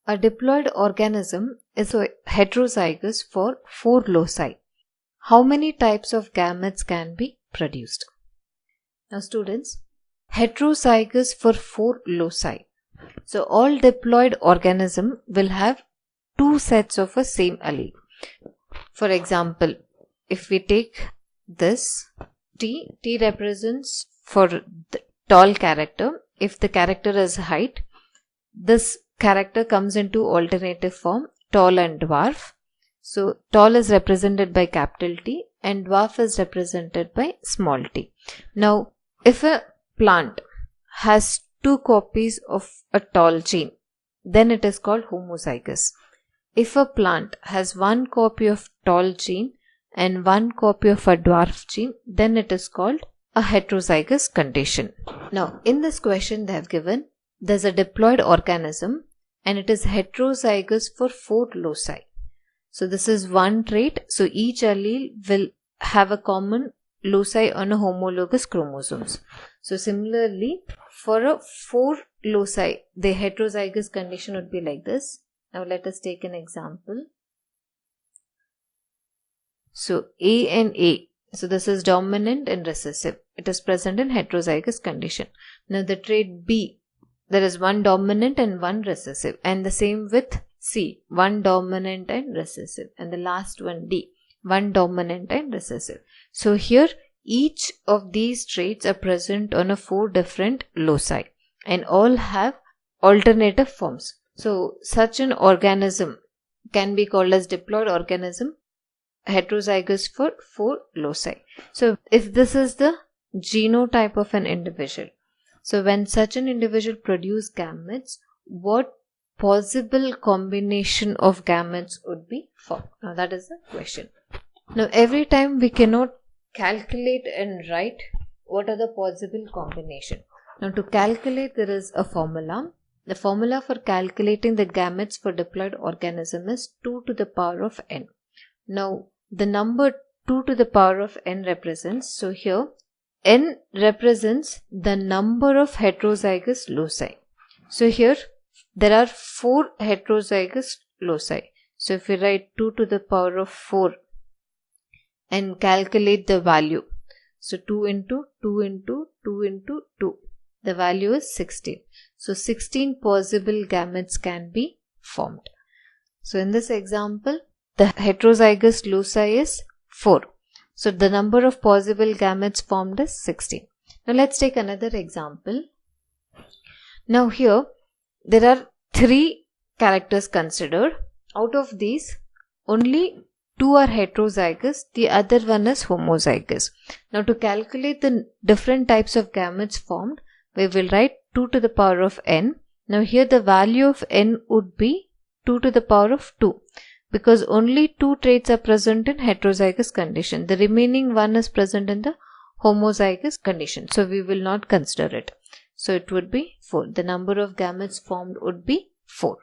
A diploid organism is heterozygous for 4 loci. How many types of gametes can be produced? Now students, heterozygous for 4 loci. So all diploid organism will have 2 sets of a same allele. For example, if we take this T represents for the tall character. If the character is height, this character comes into alternative form, tall and dwarf. So tall is represented by capital T and dwarf is represented by small t. Now if a plant has 2 copies of a tall gene, then it is called homozygous. If a plant has 1 copy of tall gene and 1 copy of a dwarf gene, then it is called a heterozygous condition. Now in this question they have given there's a diploid organism and it is heterozygous for 4 loci. So this is one trait. So each allele will have a common loci on a homologous chromosomes. So similarly, for a 4 loci, the heterozygous condition would be like this. Now let us take an example. So A and A. So this is dominant and recessive. It is present in heterozygous condition. Now the trait B, there is 1 dominant and 1 recessive. And the same with C, 1 dominant and recessive. And the last one D, 1 dominant and recessive. So here each of these traits are present on a 4 different loci and all have alternative forms. So such an organism can be called as diploid organism, heterozygous for 4 loci. So if this is the genotype of an individual, so when such an individual produces gametes, what possible combination of gametes would be formed? Now that is the question. Now every time we cannot calculate and write what are the possible combination. Now to calculate there is a formula. The formula for calculating the gametes for diploid organism is 2 to the power of n. Now the number 2 to the power of n represents, so here n represents the number of heterozygous loci. So here there are 4 heterozygous loci. So if we write 2 to the power of 4 and calculate the value, so 2 into 2 into 2 into 2, the value is 16. So 16 possible gametes can be formed. So in this example, the heterozygous loci is 4. So the number of possible gametes formed is 16. Now let's take another example. Now here there are 3 characters considered. Out of these, only 2 are heterozygous, the other one is homozygous. Now to calculate the different types of gametes formed, we will write 2 to the power of n. Now here the value of n would be 2 to the power of 2 because only 2 traits are present in heterozygous condition. The remaining one is present in the homozygous condition. So we will not consider it. So it would be 4. The number of gametes formed would be 4.